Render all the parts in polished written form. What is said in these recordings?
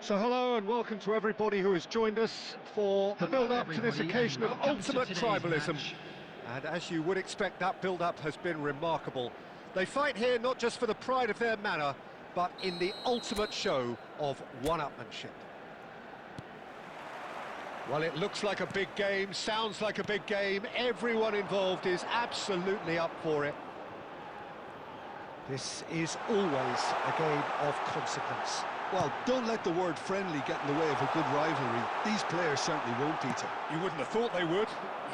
So hello and welcome to everybody who has joined us for the build-up to this occasion of ultimate tribalism. And as you would expect, that build-up has been remarkable. They fight here not just for the pride of their manor, but in the ultimate show of one-upmanship. Well, it looks like a big game, sounds like a big game. Everyone involved is absolutely up for it. This is always a game of consequence. Well, don't let the word friendly get in the way of a good rivalry. These players certainly won't, Peter. You wouldn't have thought they would.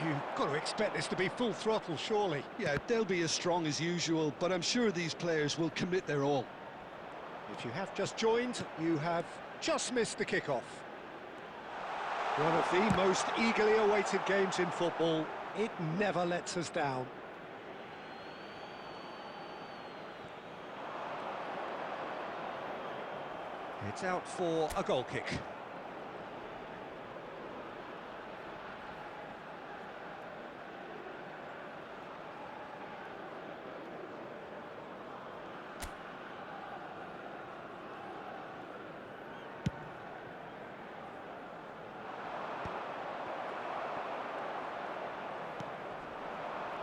You've got to expect this to be full throttle, surely. Yeah, they'll be as strong as usual, but I'm sure these players will commit their all. If you have just joined, you have just missed the kickoff. One of the most eagerly awaited games in football. It never lets us down. It's out for a goal kick.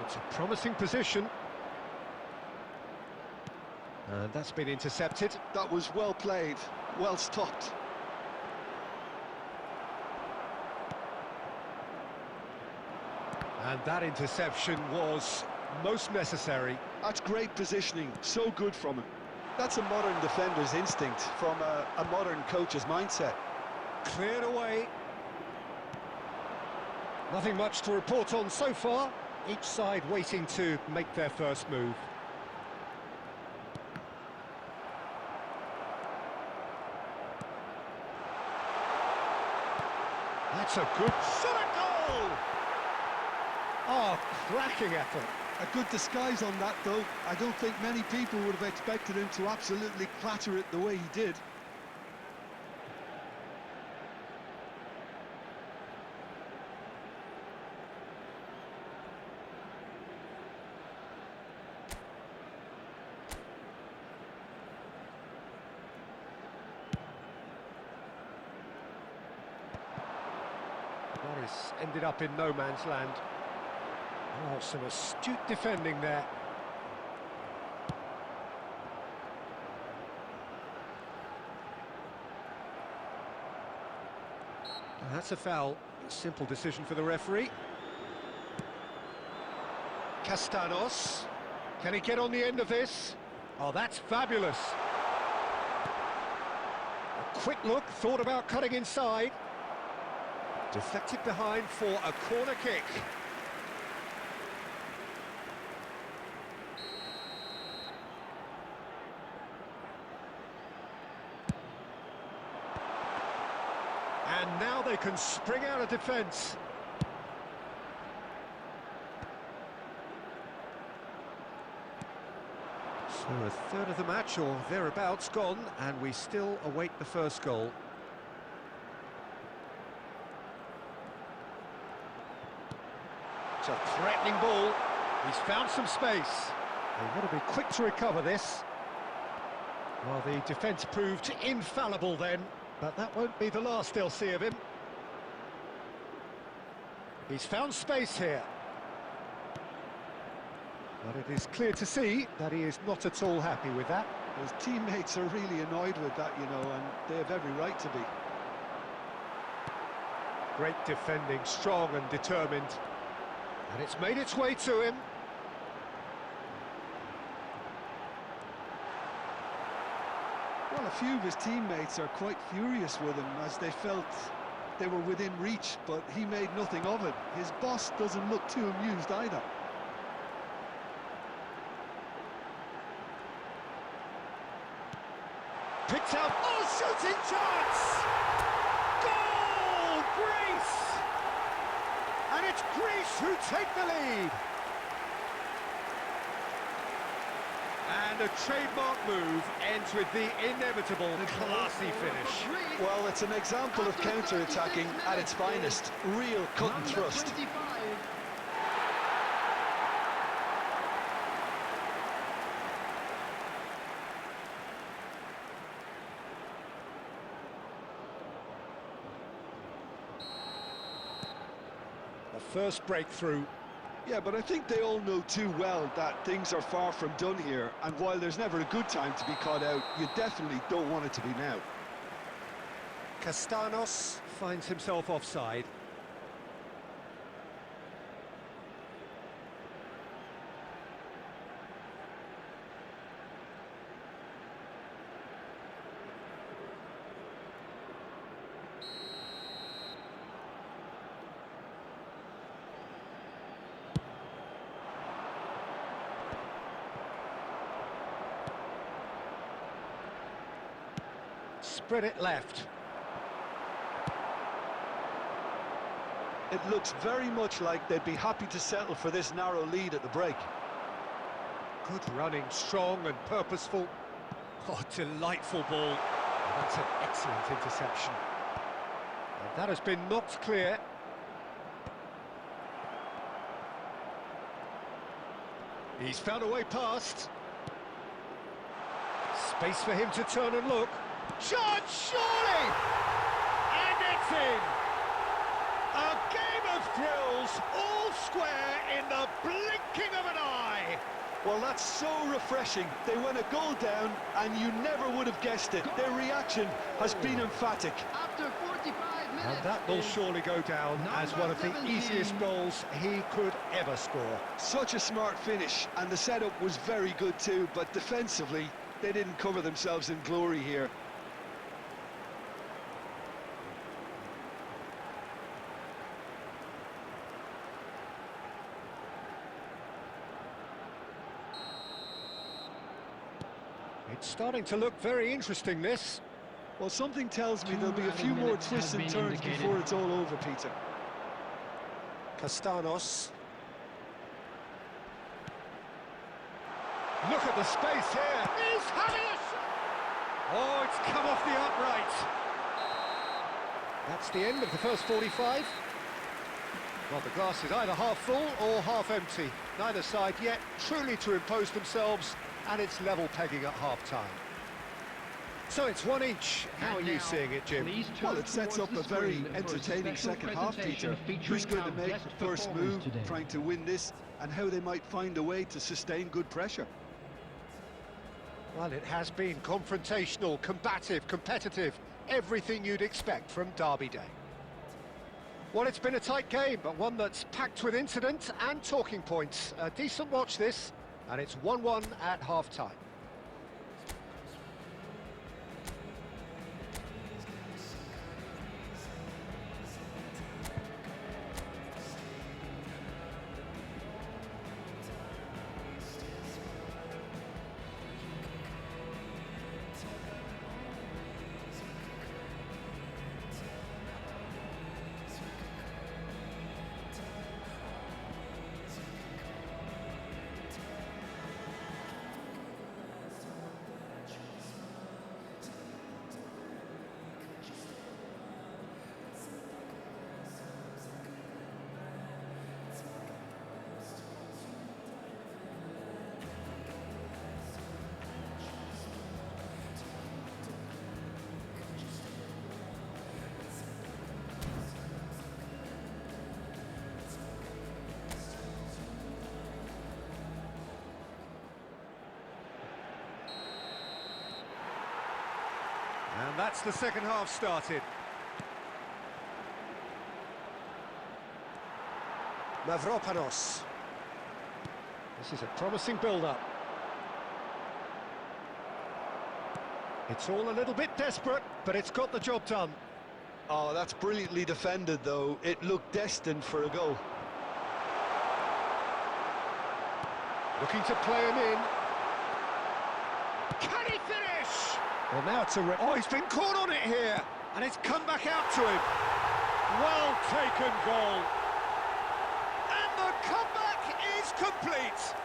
It's a promising position. And that's been intercepted. That was well played, well stopped. And that interception was most necessary. That's great positioning, so good from him. That's a modern defender's instinct from a modern coach's mindset. Cleared away. Nothing much to report on so far. Each side waiting to make their first move. That's a good shot at goal! Oh, cracking effort. A good disguise on that, though. I don't think many people would have expected him to absolutely clatter it the way he did. Morris ended up in no man's land. Oh, some astute defending there. And that's a foul. Simple decision for the referee. Castanos. Can he get on the end of this? Oh, that's fabulous. A quick look, thought about cutting inside. Deflected behind for a corner kick. And now they can spring out of defence. So a third of the match or thereabouts gone, and we still await the first goal. It's a threatening ball. He's found some space. They've got to be quick to recover this. Well, the defence proved infallible then, but that won't be the last they'll see of him. He's found space here. But it is clear to see that he is not at all happy with that. His teammates are really annoyed with that, you know, and they have every right to be. Great defending, strong and determined. And it's made its way to him. Well, a few of his teammates are quite furious with him as they felt they were within reach, but he made nothing of it. His boss doesn't look too amused either. Picked out, oh, shooting chance! Goal! Greece! And it's Greece who take the lead. And a trademark move ends with the inevitable classy finish. Well, it's an example of counter-attacking at its finest. Real cut and thrust. first breakthrough. Yeah, but I think they all know too well that things are far from done here, and while there's never a good time to be caught out, you definitely don't want it to be now. Castanos finds himself offside. Spread it left. It looks very much like they'd be happy to settle for this narrow lead at the break. Good running, strong and purposeful. Oh, delightful ball. That's an excellent interception. And that has been knocked clear. He's found a way past. Space for him to turn and look. Shot, surely! And it's in! A game of thrills, all square in the blinking of an eye! Well, that's so refreshing. They went a goal down, and you never would have guessed it. Their reaction has been emphatic. After 45 minutes... And that will surely go down as one of the easiest goals he could ever score. Such a smart finish, and the setup was very good too, but defensively, they didn't cover themselves in glory here. It's starting to look very interesting, this. Well, something tells me there'll be a few more twists and turns before it's all over, Peter. Castanos. Look at the space here. He's having a shot. Oh, it's come off the upright. That's the end of the first 45. Well, the glass is either half full or half empty. Neither side yet truly to impose themselves, and it's level pegging at half-time. So it's one each. How are you seeing it, Jim? Well, it sets up a very entertaining second half, Peter. Who's going to make the first move, trying to win this, and how they might find a way to sustain good pressure. Well, it has been confrontational, combative, competitive, everything you'd expect from Derby Day. Well, it's been a tight game, but one that's packed with incident and talking points. A decent watch this, and it's 1-1 at half-time. And that's the second half started. Mavropanos. This is a promising build-up. It's all a little bit desperate, but it's got the job done. Oh, that's brilliantly defended, though. It looked destined for a goal. Looking to play him in. Can he finish? Well, now it's a... Oh, he's been caught on it here, and it's come back out to him. Well taken goal. And the comeback is complete.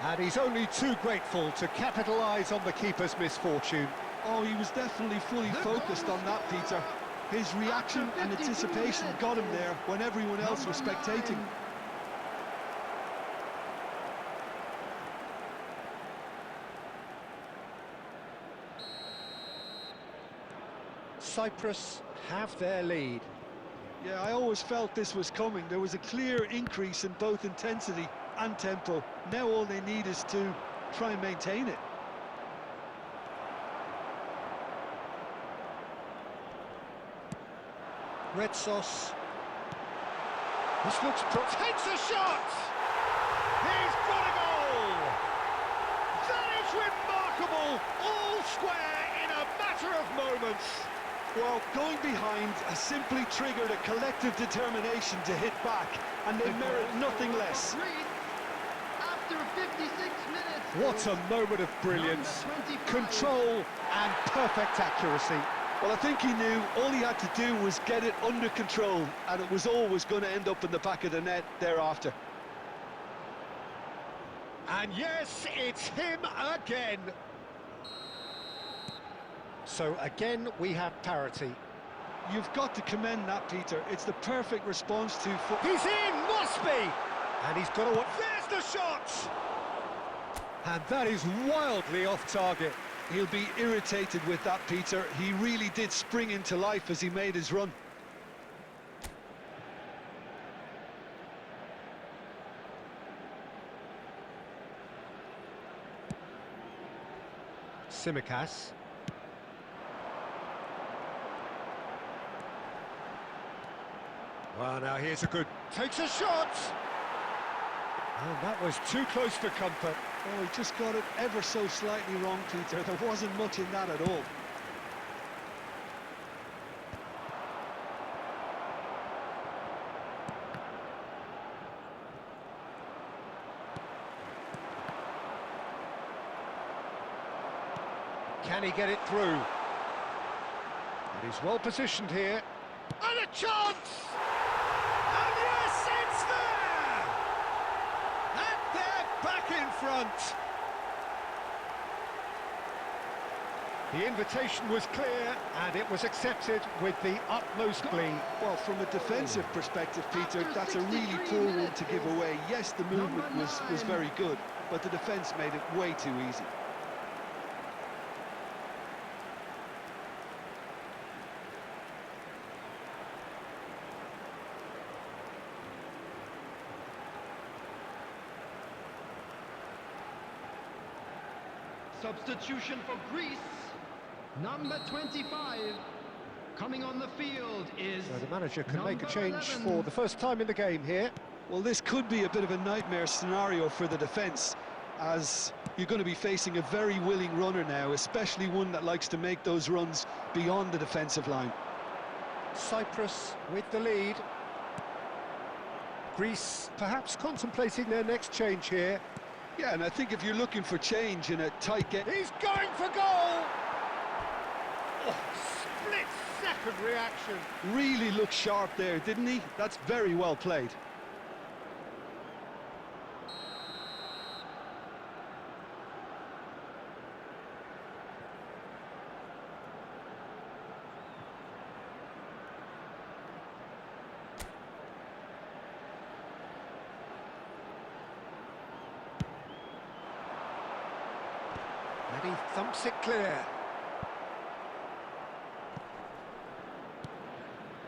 And he's only too grateful to capitalise on the keeper's misfortune. Oh, he was definitely fully focused on that, Peter. His reaction and anticipation got him there when everyone else was spectating. CYPRUS have their lead. Yeah, I always felt this was coming. There was a clear increase in both intensity and tempo. Now all they need is to try and maintain it. Red sauce. This looks takes a shot! He's got a goal! That is remarkable! All square in a matter of moments. Well, going behind has simply triggered a collective determination to hit back, and they merit nothing less. After 56 minutes. What a moment of brilliance. Control and perfect accuracy. Well, I think he knew all he had to do was get it under control, and it was always going to end up in the back of the net thereafter. And yes, it's him again. So again, we have parity. You've got to commend that, Peter. It's the perfect response to... He's in, must be! And he's got to... There's the shot! And that is wildly off target. He'll be irritated with that, Peter. He really did spring into life as he made his run. Tsimikas. Well, now here's a good... Takes a shot! Oh, that was too close for comfort. Oh, he just got it ever so slightly wrong, Peter. There wasn't much in that at all. Can he get it through? And he's well positioned here. And a chance! And yes, it's there! And they're back in front. The invitation was clear, and it was accepted with the utmost glee. Well, from a defensive perspective, Peter, that's a really poor one to give away. Yes, the movement was very good, but the defence made it way too easy. Substitution for Greece. Number 25. Coming on the field is... So the manager can make a change 11. for the first time in the game here. Well, this could be a bit of a nightmare scenario for the defence, as you're going to be facing a very willing runner now, especially one that likes to make those runs beyond the defensive line. CYPRUS with the lead. Greece perhaps contemplating their next change here. Yeah, and I think if you're looking for change in a tight game... He's going for goal! Oh, split-second reaction. Really looked sharp there, didn't he? That's very well played. And he thumps it clear.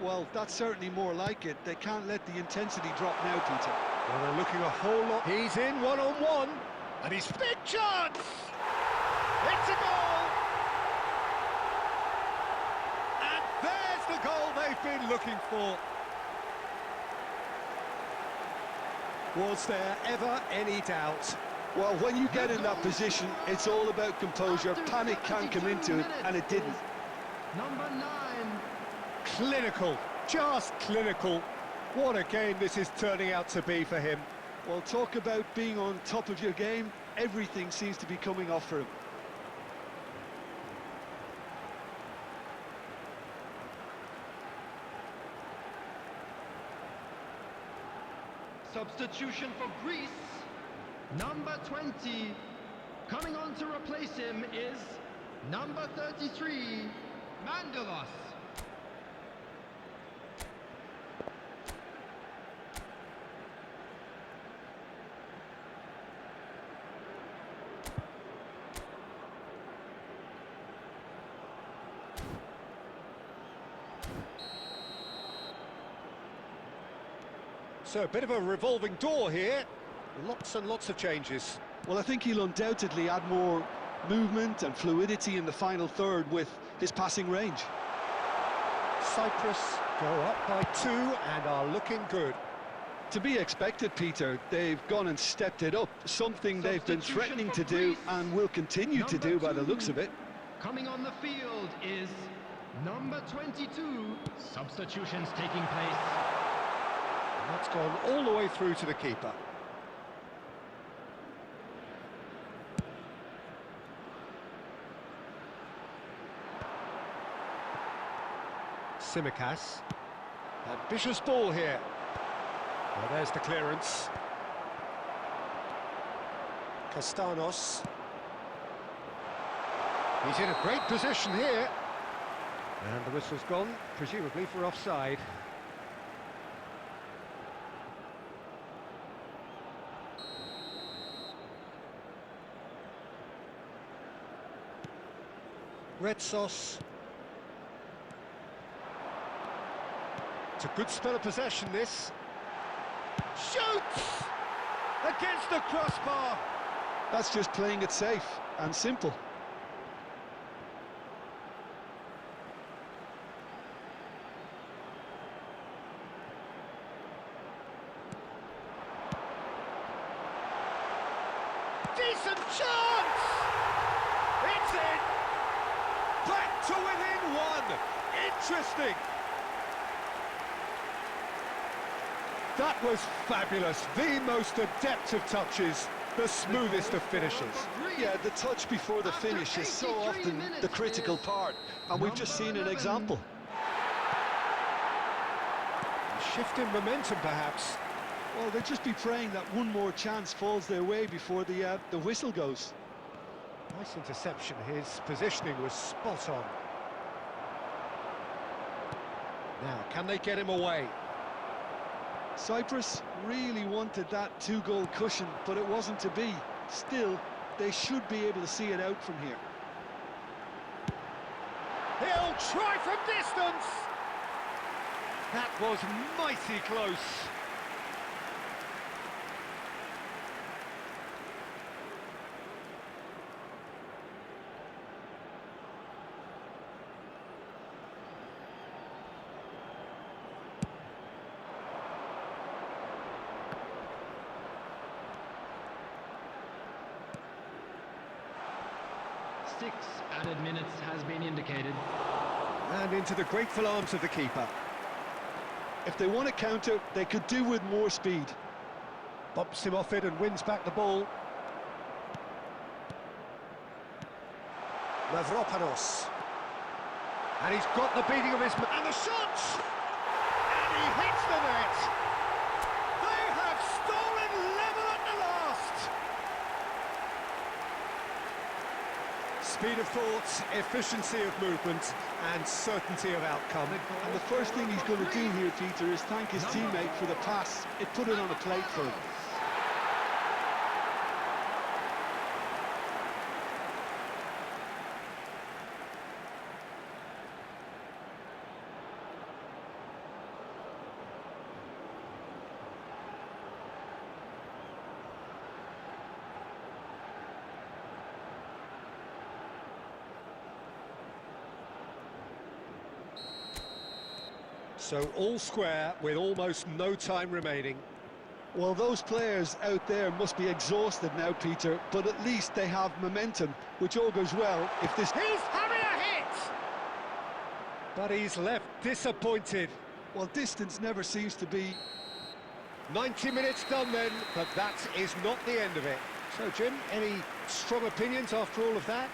Well, that's certainly more like it. They can't let the intensity drop now, Peter. Well, they're looking a whole lot. He's in one-on-one. And he's big chance! It's a goal! And there's the goal they've been looking for. Was there ever any doubt? Well, when you get in that position, it's all about composure. Panic can't come into it, and it didn't. Number 9. Clinical, just clinical. What a game this is turning out to be for him. Well, talk about being on top of your game. Everything seems to be coming off for him. Substitution for Greece. Number 20. Coming on to replace him is number 33, Mandelos. So a bit of a revolving door here. Lots and lots of changes. Well, I think he'll undoubtedly add more movement and fluidity in the final third with his passing range. CYPRUS go up by 2 and are looking good. To be expected, Peter. They've gone and stepped it up, something they've been threatening to do and will continue to do by the looks of it. Coming on the field is number 22. Substitutions taking place. And that's gone all the way through to the keeper. Tsimikas. Ambitious ball here. Well, there's the clearance. Castanos. He's in a great position here. And the whistle's gone, presumably for offside. Red sauce. It's a good spell of possession, this. Shoots! Against the crossbar! That's just playing it safe and simple. Decent chance! It's in! Back to within 1! Interesting! That was fabulous, the most adept of touches, the smoothest of finishes. Yeah, the touch before the finish is so often the critical part, and we've just seen an example. Shift in momentum, perhaps. Well, they'll just be praying that one more chance falls their way before the whistle goes. Nice interception, his positioning was spot on. Now, can they get him away? CYPRUS really wanted that 2-goal cushion, but it wasn't to be. Still, they should be able to see it out from here. He'll try from distance! That was mighty close. Six added minutes has been indicated. And into the grateful arms of the keeper. If they want to counter, they could do with more speed. Bumps him off it and wins back the ball. Mavropanos. And he's got the beating of his... And the shot! And he hits the net! They have stolen level at the last! Speed of thought, efficiency of movement, and certainty of outcome. And the first thing he's going to do here, Peter, is thank his teammate for the pass. It put it on a plate for him. So all square with almost no time remaining. Well, those players out there must be exhausted now, Peter, but at least they have momentum, which all goes well if this... He's having a hit! But he's left disappointed. Well, distance never seems to be... 90 minutes done then, but that is not the end of it. So, Jim, any strong opinions after all of that?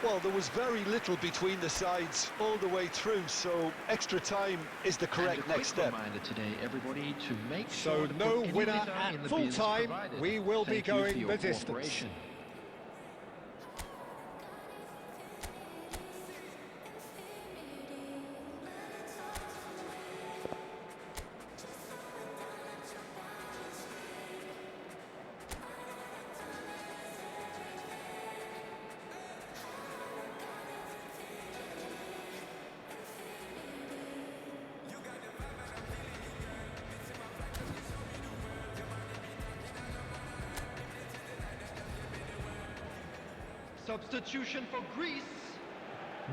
Well, there was very little between the sides all the way through, so extra time is the correct next step. Reminder today, everybody, to make So sure to no put any winner time at in the full bins time. provided. We will be Thank you for going your the distance. cooperation. Substitution for Greece.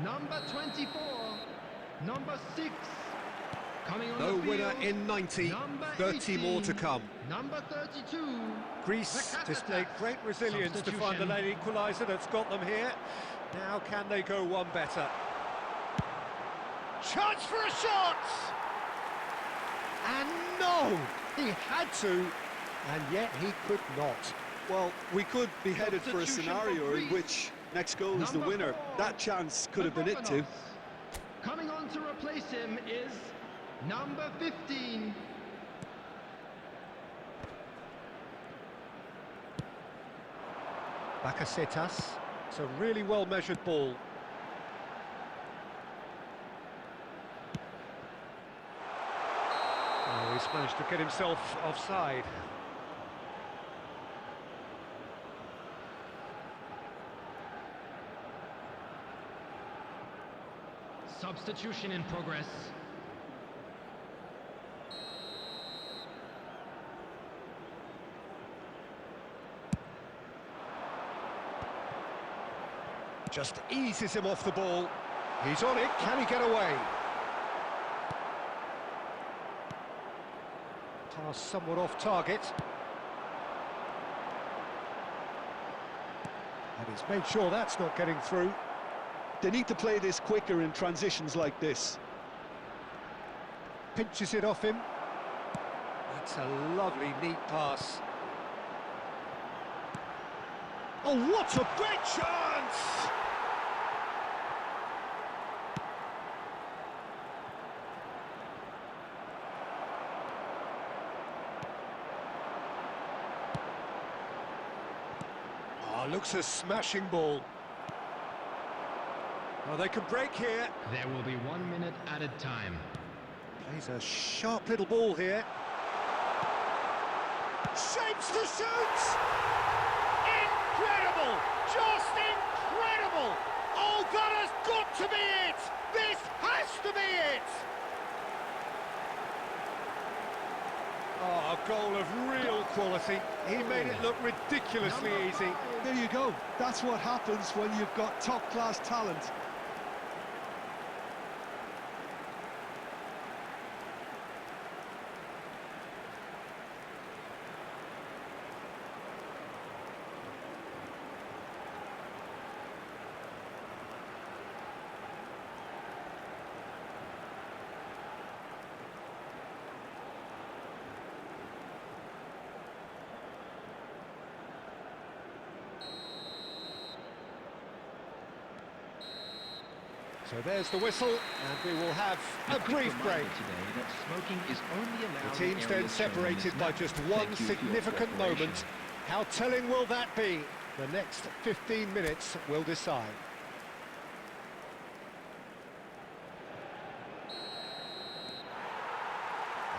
Number 24. Number 6. Coming on No the field, winner in 90, number 30 more to 18, come. Number 32. Greece displayed great resilience to find the late equaliser that's got them here. Now can they go one better? Chance for a shot! And no! He had to, and yet he could not. Well, we could be headed for a Substitution for scenario in Greece. which next goal is the Number winner. 4, That chance could have been it too. Coming on to replace him is number 15. Bakasetas. It's a really well-measured ball. Oh, he's managed to get himself offside. Substitution in progress. Just eases him off the ball. He's on it, can he get away? Pass somewhat off target. And he's made sure that's not getting through. They need to play this quicker in transitions like this. Pinches it off him. That's a lovely, neat pass. Oh, what a great chance! Oh, looks a smashing ball. Oh, they can break here. There will be 1 minute added time. Plays a sharp little ball here. Shapes the shoot! Incredible! Just incredible! Oh, that has got to be it! This has to be it! Oh, a goal of real quality. He made it look ridiculously easy. There you go. That's what happens when you've got top-class talent. So there's the whistle, and we will have a brief break. Today that smoking is only allowed. The teams in then areas shown in this separated by map. just Thank one you for your significant cooperation. moment. How telling will that be? The next 15 minutes will decide.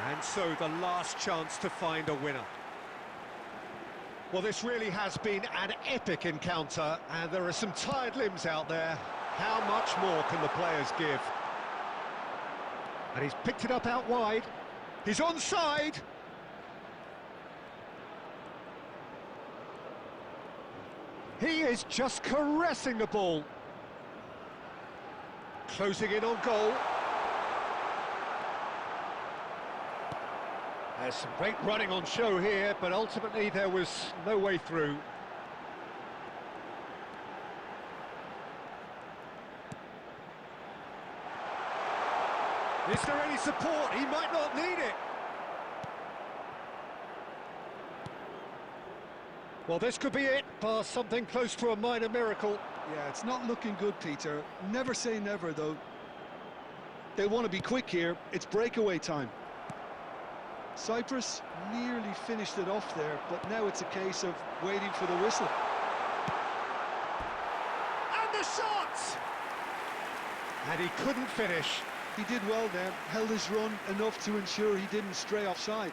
And so the last chance to find a winner. Well, this really has been an epic encounter, and there are some tired limbs out there. How much more can the players give? And he's picked it up out wide. He's onside. He is just caressing the ball. Closing in on goal. There's some great running on show here, but ultimately there was no way through. Is there any support? He might not need it. Well, this could be it, bar something close to a minor miracle. Yeah, it's not looking good, Peter. Never say never, though. They want to be quick here. It's breakaway time. CYPRUS nearly finished it off there, but now it's a case of waiting for the whistle. And the shot! And he couldn't finish. He did well there, held his run enough to ensure he didn't stray offside.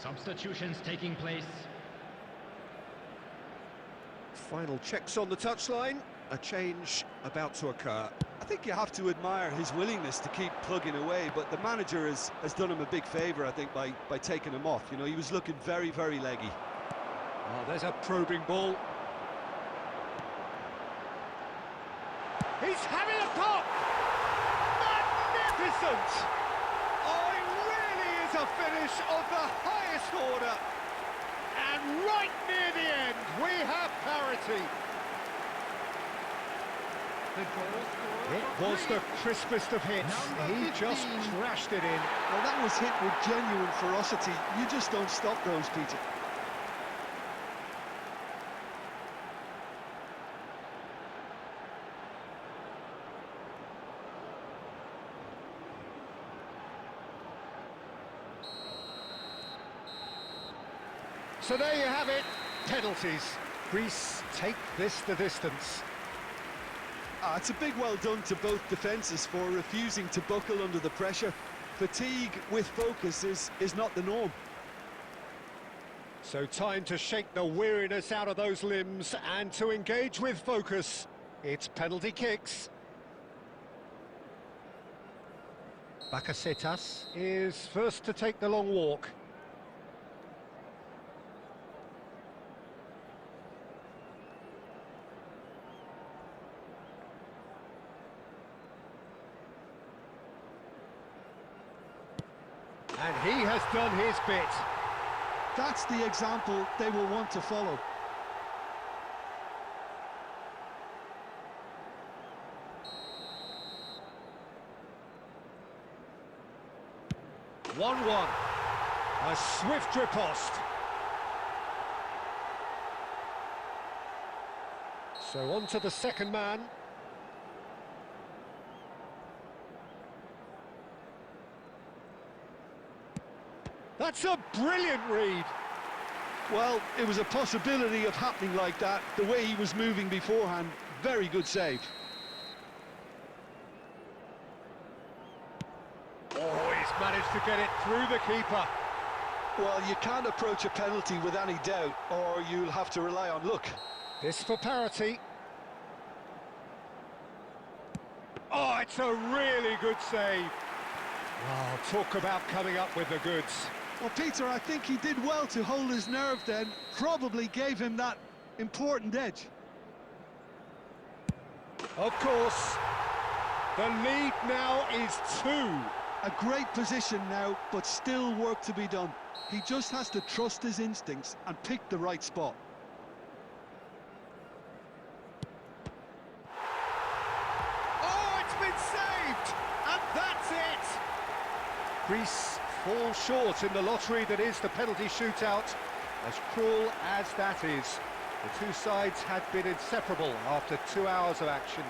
Substitutions taking place. Final checks on the touchline. A change about to occur. I think you have to admire his willingness to keep plugging away, but the manager has done him a big favour, I think, by taking him off. You know, he was looking very, very leggy. Oh, there's a probing ball. He's having a pop! Magnificent! Oh, it really is a finish of the highest order. And right near the end, we have parity. The goal scorer It for was the Greece. crispest of hits. Number He just 15. crashed it in. Well, that was hit with genuine ferocity. You just don't stop those, Peter. So there you have it, penalties. Greece take this the distance. It's a big well done to both defences for refusing to buckle under the pressure. Fatigue with focus is not the norm. So time to shake the weariness out of those limbs and to engage with focus. It's penalty kicks. Bakasetas is first to take the long walk. And he has done his bit. That's the example they will want to follow. One-one. A swift riposte. So on to the second man. That's a brilliant read. Well, it was a possibility of happening like that. The way he was moving beforehand, very good save. Oh, he's managed to get it through the keeper. Well, you can't approach a penalty with any doubt, or you'll have to rely on luck. This for parity. Oh, it's a really good save. Oh, talk about coming up with the goods. Well, Peter, I think he did well to hold his nerve then. Probably gave him that important edge. Of course. The lead now is 2. A great position now, but still work to be done. He just has to trust his instincts and pick the right spot. Oh, it's been saved! And that's it! Greece fall short in the lottery that is the penalty shootout. As cruel as that is, the two sides had been inseparable after 2 hours of action.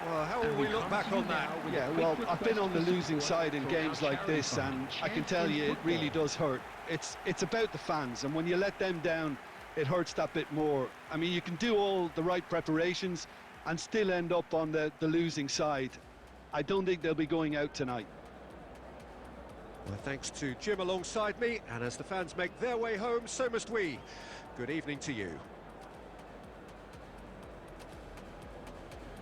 Well, how will we look back on that? Yeah, well, I've been on the losing side in games like this, and I can tell you it really does hurt. It's about the fans, and when you let them down, it hurts that bit more. I mean, you can do all the right preparations and still end up on the losing side. I don't think they'll be going out tonight. Well, thanks to Jim alongside me, and as the fans make their way home, so must we. Good evening to you.